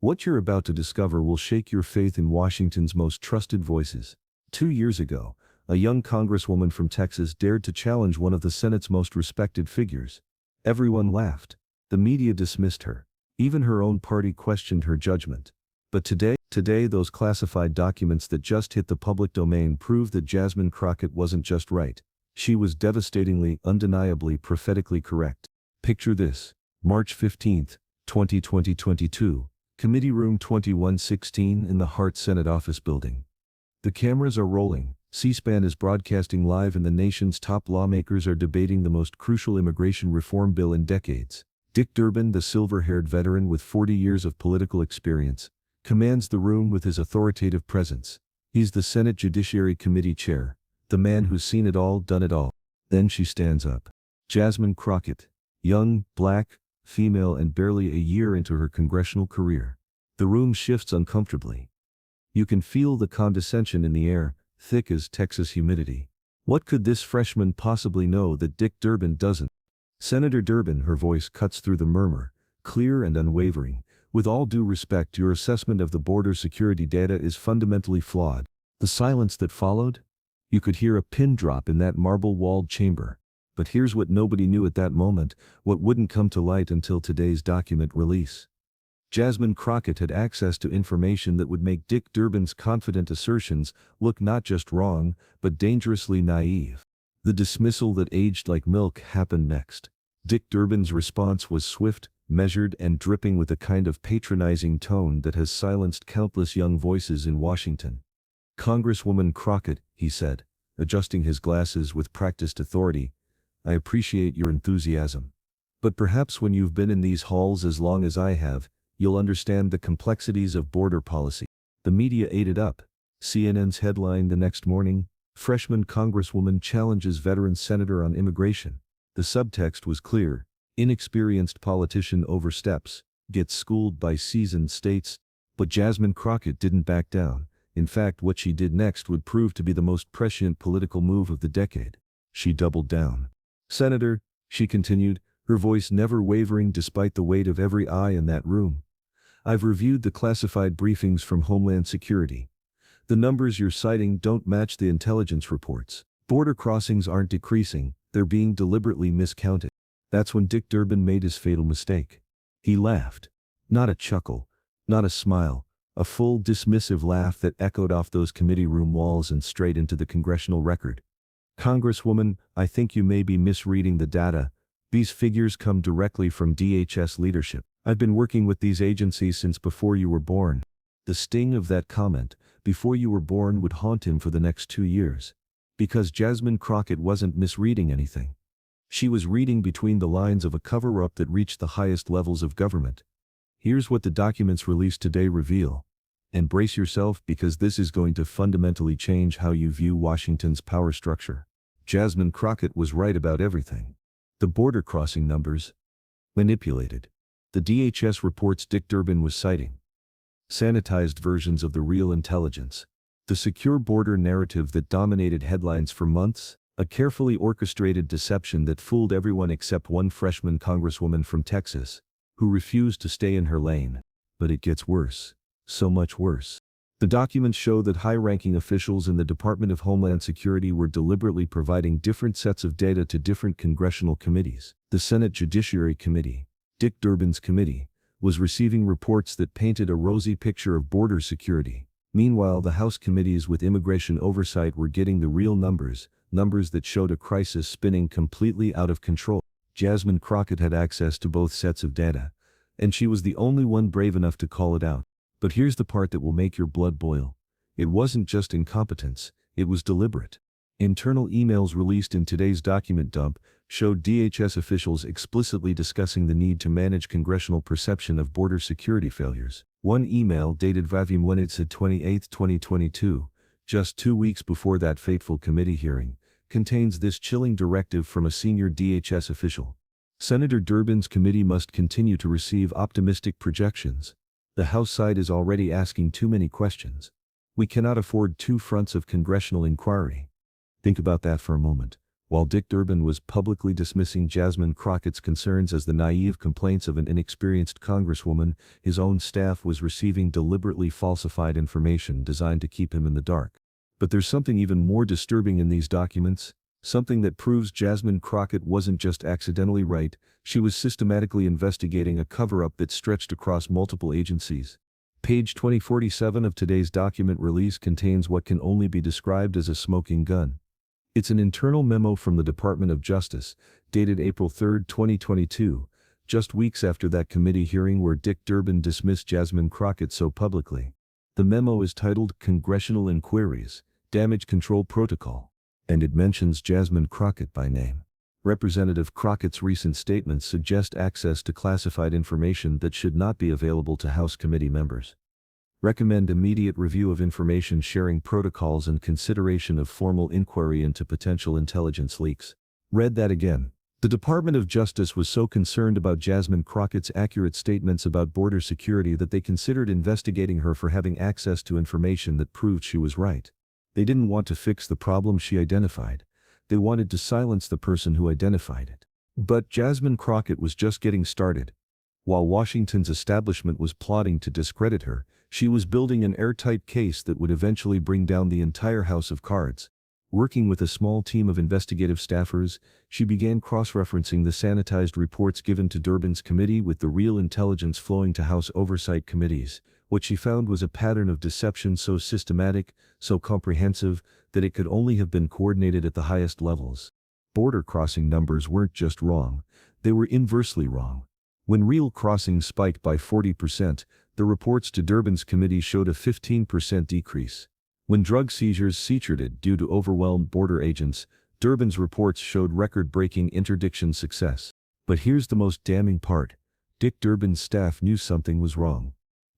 What you're about to discover will shake your faith in Washington's most trusted voices. 2 years ago, a young Congresswoman from Texas dared to challenge one of the Senate's most respected figures. Everyone laughed. The media dismissed her. Even her own party questioned her judgment. But today those classified documents that just hit the public domain prove that Jasmine Crockett wasn't just right. She was devastatingly, undeniably, prophetically correct. Picture this. March 15, 2022. Committee Room 2116 in the Hart Senate Office Building. The cameras are rolling. C-SPAN is broadcasting live and the nation's top lawmakers are debating the most crucial immigration reform bill in decades. Dick Durbin, the silver-haired veteran with 40 years of political experience, commands the room with his authoritative presence. He's the Senate Judiciary Committee chair, the man who's seen it all, done it all. Then she stands up. Jasmine Crockett, young, black, female and barely a year into her congressional career. The room shifts uncomfortably. You can feel the condescension in the air, thick as Texas humidity. What could this freshman possibly know that Dick Durbin doesn't? Senator Durbin, her voice cuts through the murmur, clear and unwavering. With all due respect, your assessment of the border security data is fundamentally flawed. The silence that followed? You could hear a pin drop in that marble-walled chamber. But here's what nobody knew at that moment, what wouldn't come to light until today's document release. Jasmine Crockett had access to information that would make Dick Durbin's confident assertions look not just wrong, but dangerously naive. The dismissal that aged like milk happened next. Dick Durbin's response was swift, measured and dripping with a kind of patronizing tone that has silenced countless young voices in Washington. "Congresswoman Crockett," he said, adjusting his glasses with practiced authority, "I appreciate your enthusiasm. But perhaps when you've been in these halls as long as I have, you'll understand the complexities of border policy." The media ate it up. CNN's headline the next morning, "Freshman Congresswoman Challenges Veteran Senator on Immigration." The subtext was clear. Inexperienced politician oversteps, gets schooled by seasoned states. But Jasmine Crockett didn't back down. In fact, what she did next would prove to be the most prescient political move of the decade. She doubled down. "Senator," she continued, her voice never wavering despite the weight of every eye in that room, "I've reviewed the classified briefings from Homeland Security. The numbers you're citing don't match the intelligence reports. Border crossings aren't decreasing, they're being deliberately miscounted." That's when Dick Durbin made his fatal mistake. He laughed. Not a chuckle, not a smile, a full dismissive laugh that echoed off those committee room walls and straight into the congressional record. "Congresswoman, I think you may be misreading the data. These figures come directly from DHS leadership. I've been working with these agencies since before you were born." The sting of that comment, "before you were born," would haunt him for the next 2 years. Because Jasmine Crockett wasn't misreading anything. She was reading between the lines of a cover-up that reached the highest levels of government. Here's what the documents released today reveal. And brace yourself, because this is going to fundamentally change how you view Washington's power structure. Jasmine Crockett was right about everything. The border crossing numbers. Manipulated. The DHS reports Dick Durbin was citing. Sanitized versions of the real intelligence. The secure border narrative that dominated headlines for months. A carefully orchestrated deception that fooled everyone except one freshman congresswoman from Texas, who refused to stay in her lane. But it gets worse. So much worse. The documents show that high-ranking officials in the Department of Homeland Security were deliberately providing different sets of data to different congressional committees. The Senate Judiciary Committee, Dick Durbin's committee, was receiving reports that painted a rosy picture of border security. Meanwhile, the House committees with immigration oversight were getting the real numbers that showed a crisis spinning completely out of control. Jasmine Crockett had access to both sets of data, and she was the only one brave enough to call it out. But here's the part that will make your blood boil. It wasn't just incompetence, it was deliberate. Internal emails released in today's document dump showed DHS officials explicitly discussing the need to manage congressional perception of border security failures. One email dated Wednesday 28, 2022, just 2 weeks before that fateful committee hearing, contains this chilling directive from a senior DHS official. Senator Durbin's committee must continue to receive optimistic projections. The House side is already asking too many questions. We cannot afford two fronts of congressional inquiry. Think about that for a moment. While Dick Durbin was publicly dismissing Jasmine Crockett's concerns as the naive complaints of an inexperienced congresswoman, his own staff was receiving deliberately falsified information designed to keep him in the dark. But there's something even more disturbing in these documents, something that proves Jasmine Crockett wasn't just accidentally right, she was systematically investigating a cover-up that stretched across multiple agencies. Page 2047 of today's document release contains what can only be described as a smoking gun. It's an internal memo from the Department of Justice, dated April 3, 2022, just weeks after that committee hearing where Dick Durbin dismissed Jasmine Crockett so publicly. The memo is titled Congressional Inquiries, Damage Control Protocol, and it mentions Jasmine Crockett by name. Representative Crockett's recent statements suggest access to classified information that should not be available to House committee members. Recommend immediate review of information sharing protocols and consideration of formal inquiry into potential intelligence leaks. Read that again. The Department of Justice was so concerned about Jasmine Crockett's accurate statements about border security that they considered investigating her for having access to information that proved she was right. They didn't want to fix the problem she identified. They wanted to silence the person who identified it. But Jasmine Crockett was just getting started. While Washington's establishment was plotting to discredit her, she was building an airtight case that would eventually bring down the entire house of cards. Working with a small team of investigative staffers, she began cross-referencing the sanitized reports given to Durbin's committee with the real intelligence flowing to House oversight committees. What she found was a pattern of deception so systematic, so comprehensive, that it could only have been coordinated at the highest levels. Border crossing numbers weren't just wrong, they were inversely wrong. When real crossings spiked by 40%, the reports to Durbin's committee showed a 15% decrease. When drug seizures it due to overwhelmed border agents, Durbin's reports showed record-breaking interdiction success. But here's the most damning part. Dick Durbin's staff knew something was wrong.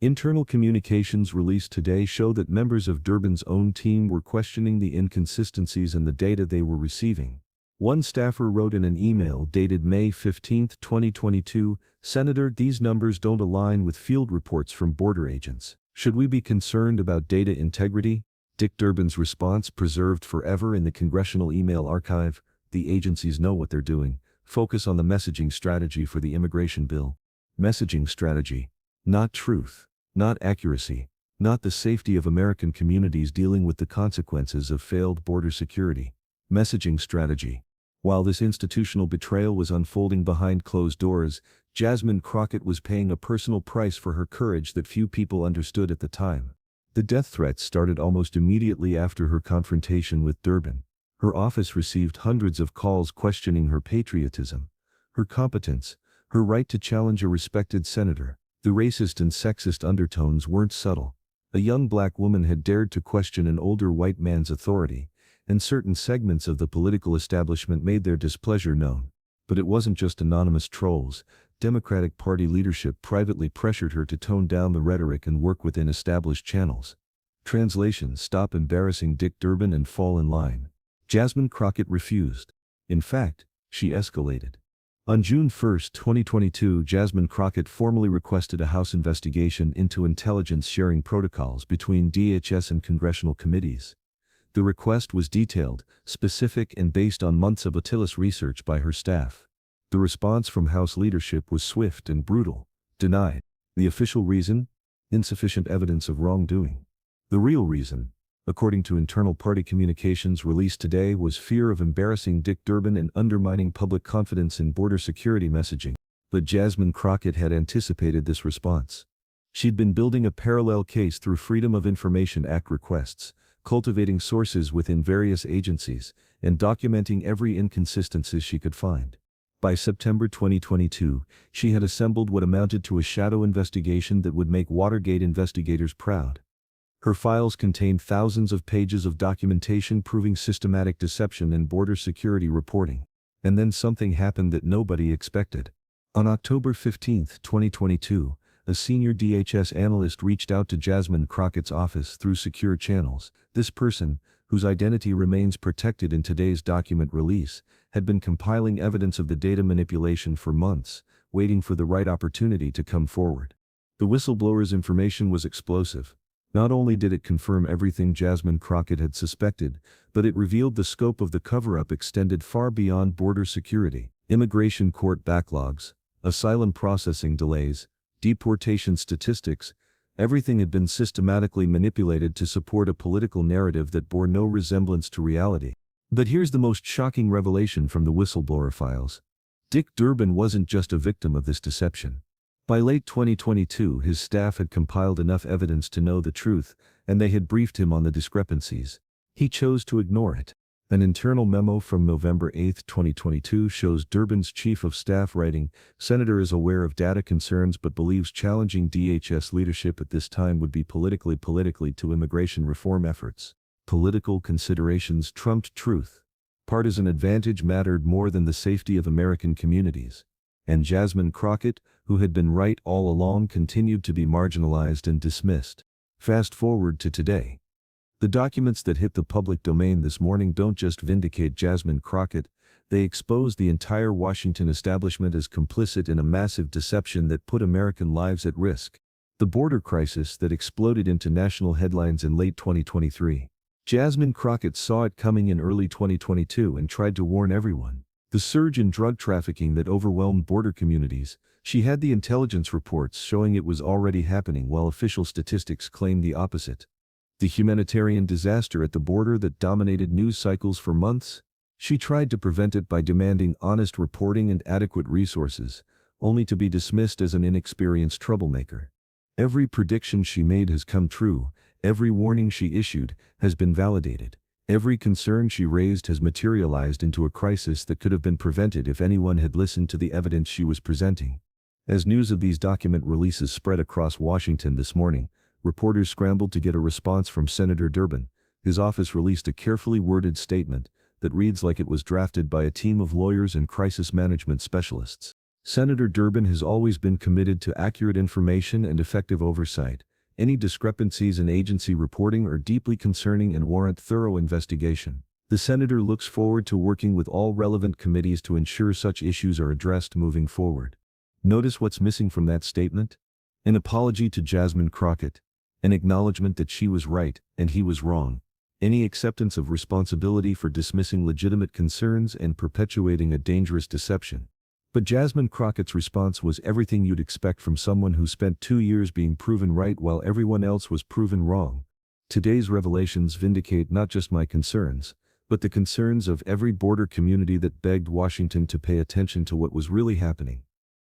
Internal communications released today show that members of Durbin's own team were questioning the inconsistencies in the data they were receiving. One staffer wrote in an email dated May 15, 2022, "Senator, these numbers don't align with field reports from border agents. Should we be concerned about data integrity?" Dick Durbin's response preserved forever in the congressional email archive: "The agencies know what they're doing. Focus on the messaging strategy for the immigration bill." Messaging strategy. Not truth. Not accuracy. Not the safety of American communities dealing with the consequences of failed border security. Messaging strategy. While this institutional betrayal was unfolding behind closed doors, Jasmine Crockett was paying a personal price for her courage that few people understood at the time. The death threats started almost immediately after her confrontation with Durbin. Her office received hundreds of calls questioning her patriotism, her competence, her right to challenge a respected senator. The racist and sexist undertones weren't subtle. A young black woman had dared to question an older white man's authority, and certain segments of the political establishment made their displeasure known. But it wasn't just anonymous trolls. Democratic Party leadership privately pressured her to tone down the rhetoric and work within established channels. Translation: stop embarrassing Dick Durbin and fall in line. Jasmine Crockett refused. In fact, she escalated. On June 1, 2022, Jasmine Crockett formally requested a House investigation into intelligence sharing protocols between DHS and congressional committees. The request was detailed, specific, and based on months of meticulous research by her staff. The response from House leadership was swift and brutal. Denied. The official reason? Insufficient evidence of wrongdoing. The real reason, according to internal party communications released today, was fear of embarrassing Dick Durbin and undermining public confidence in border security messaging. But Jasmine Crockett had anticipated this response. She'd been building a parallel case through Freedom of Information Act requests, cultivating sources within various agencies, and documenting every inconsistency she could find. By September 2022, she had assembled what amounted to a shadow investigation that would make Watergate investigators proud. Her files contained thousands of pages of documentation proving systematic deception in border security reporting. And then something happened that nobody expected. On October 15, 2022, a senior DHS analyst reached out to Jasmine Crockett's office through secure channels. This person, whose identity remains protected in today's document release, had been compiling evidence of the data manipulation for months, waiting for the right opportunity to come forward. The whistleblower's information was explosive. Not only did it confirm everything Jasmine Crockett had suspected, but it revealed the scope of the cover-up extended far beyond border security. Immigration court backlogs, asylum processing delays, deportation statistics, everything had been systematically manipulated to support a political narrative that bore no resemblance to reality. But here's the most shocking revelation from the whistleblower files. Dick Durbin wasn't just a victim of this deception. By late 2022, his staff had compiled enough evidence to know the truth, and they had briefed him on the discrepancies. He chose to ignore it. An internal memo from November 8, 2022 shows Durbin's chief of staff writing, "Senator is aware of data concerns but believes challenging DHS leadership at this time would be politically to immigration reform efforts. Political considerations trumped truth. Partisan advantage mattered more than the safety of American communities." And Jasmine Crockett, who had been right all along, continued to be marginalized and dismissed. Fast forward to today. The documents that hit the public domain this morning don't just vindicate Jasmine Crockett, they expose the entire Washington establishment as complicit in a massive deception that put American lives at risk. The border crisis that exploded into national headlines in late 2023. Jasmine Crockett saw it coming in early 2022 and tried to warn everyone. The surge in drug trafficking that overwhelmed border communities, she had the intelligence reports showing it was already happening while official statistics claimed the opposite. The humanitarian disaster at the border that dominated news cycles for months, she tried to prevent it by demanding honest reporting and adequate resources, only to be dismissed as an inexperienced troublemaker. Every prediction she made has come true, every warning she issued has been validated, every concern she raised has materialized into a crisis that could have been prevented if anyone had listened to the evidence she was presenting. As news of these document releases spread across Washington this morning, reporters scrambled to get a response from Senator Durbin. His office released a carefully worded statement that reads like it was drafted by a team of lawyers and crisis management specialists. Senator Durbin has always been committed to accurate information and effective oversight. Any discrepancies in agency reporting are deeply concerning and warrant thorough investigation. The senator looks forward to working with all relevant committees to ensure such issues are addressed moving forward. Notice what's missing from that statement? An apology to Jasmine Crockett. An acknowledgement that she was right and he was wrong. Any acceptance of responsibility for dismissing legitimate concerns and perpetuating a dangerous deception. But Jasmine Crockett's response was everything you'd expect from someone who spent 2 years being proven right while everyone else was proven wrong. Today's revelations vindicate not just my concerns, but the concerns of every border community that begged Washington to pay attention to what was really happening.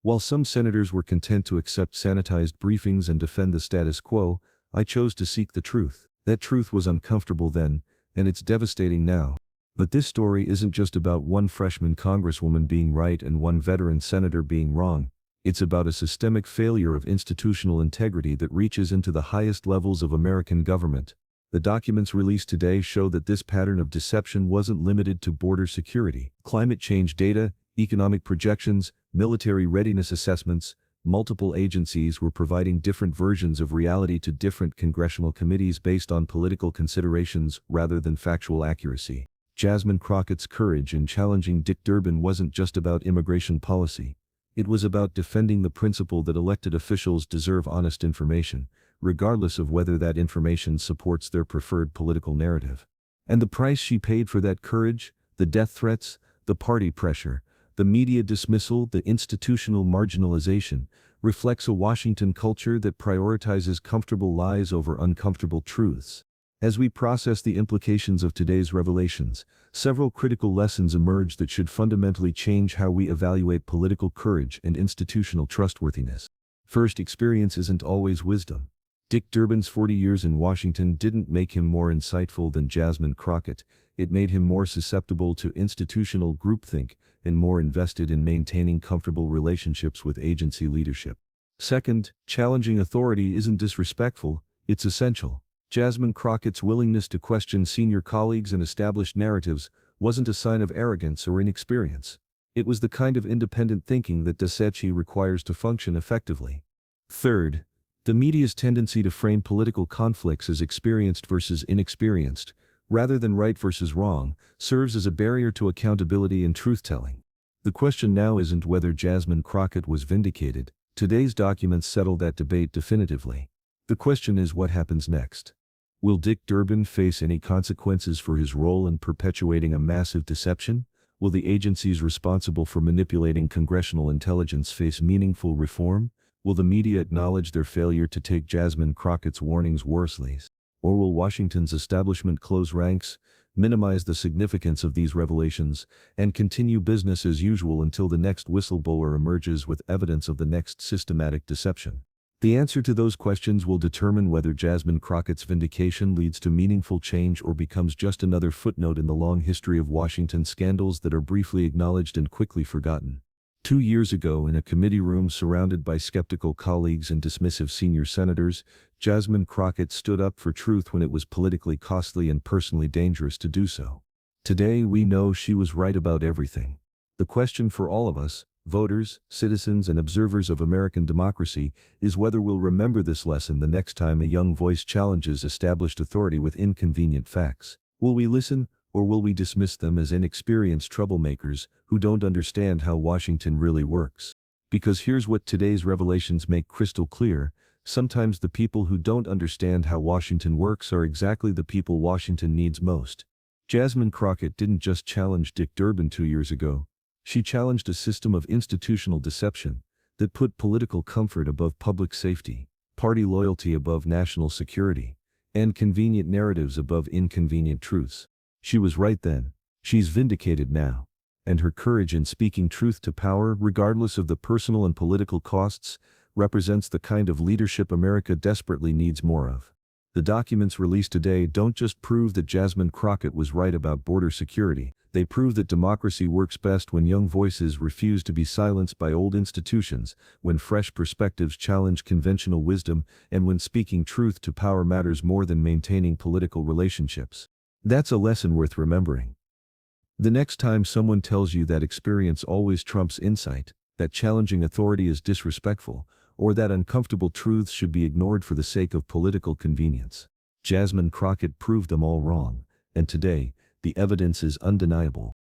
While some senators were content to accept sanitized briefings and defend the status quo, I chose to seek the truth. That truth was uncomfortable then, and it's devastating now. But this story isn't just about one freshman congresswoman being right and one veteran senator being wrong. It's about a systemic failure of institutional integrity that reaches into the highest levels of American government. The documents released today show that this pattern of deception wasn't limited to border security. Climate change data, economic projections, military readiness assessments, multiple agencies were providing different versions of reality to different congressional committees based on political considerations rather than factual accuracy. Jasmine Crockett's courage in challenging Dick Durbin wasn't just about immigration policy. It was about defending the principle that elected officials deserve honest information, regardless of whether that information supports their preferred political narrative. And the price she paid for that courage, the death threats, the party pressure, the media dismissal, the institutional marginalization, reflects a Washington culture that prioritizes comfortable lies over uncomfortable truths. As we process the implications of today's revelations, several critical lessons emerge that should fundamentally change how we evaluate political courage and institutional trustworthiness. First, experience isn't always wisdom. Dick Durbin's 40 years in Washington didn't make him more insightful than Jasmine Crockett. It made him more susceptible to institutional groupthink and more invested in maintaining comfortable relationships with agency leadership. Second, challenging authority isn't disrespectful, it's essential. Jasmine Crockett's willingness to question senior colleagues and established narratives wasn't a sign of arrogance or inexperience. It was the kind of independent thinking that Deception requires to function effectively. Third, the media's tendency to frame political conflicts as experienced versus inexperienced, rather than right versus wrong, serves as a barrier to accountability and truth-telling. The question now isn't whether Jasmine Crockett was vindicated. Today's documents settle that debate definitively. The question is, what happens next? Will Dick Durbin face any consequences for his role in perpetuating a massive deception? Will the agencies responsible for manipulating congressional intelligence face meaningful reform? Will the media acknowledge their failure to take Jasmine Crockett's warnings seriously? Or will Washington's establishment close ranks, minimize the significance of these revelations, and continue business as usual until the next whistleblower emerges with evidence of the next systematic deception? The answer to those questions will determine whether Jasmine Crockett's vindication leads to meaningful change or becomes just another footnote in the long history of Washington scandals that are briefly acknowledged and quickly forgotten. 2 years ago, in a committee room surrounded by skeptical colleagues and dismissive senior senators, Jasmine Crockett stood up for truth when it was politically costly and personally dangerous to do so. Today, we know she was right about everything. The question for all of us, voters, citizens, and observers of American democracy, is whether we'll remember this lesson the next time a young voice challenges established authority with inconvenient facts. Will we listen, or will we dismiss them as inexperienced troublemakers who don't understand how Washington really works? Because here's what today's revelations make crystal clear: sometimes the people who don't understand how Washington works are exactly the people Washington needs most. Jasmine Crockett didn't just challenge Dick Durbin 2 years ago. She challenged a system of institutional deception that put political comfort above public safety, party loyalty above national security, and convenient narratives above inconvenient truths. She was right then. She's vindicated now. And her courage in speaking truth to power, regardless of the personal and political costs, represents the kind of leadership America desperately needs more of. The documents released today don't just prove that Jasmine Crockett was right about border security. They prove that democracy works best when young voices refuse to be silenced by old institutions, when fresh perspectives challenge conventional wisdom, and when speaking truth to power matters more than maintaining political relationships. That's a lesson worth remembering. The next time someone tells you that experience always trumps insight, that challenging authority is disrespectful, or that uncomfortable truths should be ignored for the sake of political convenience, Jasmine Crockett proved them all wrong, and today, the evidence is undeniable.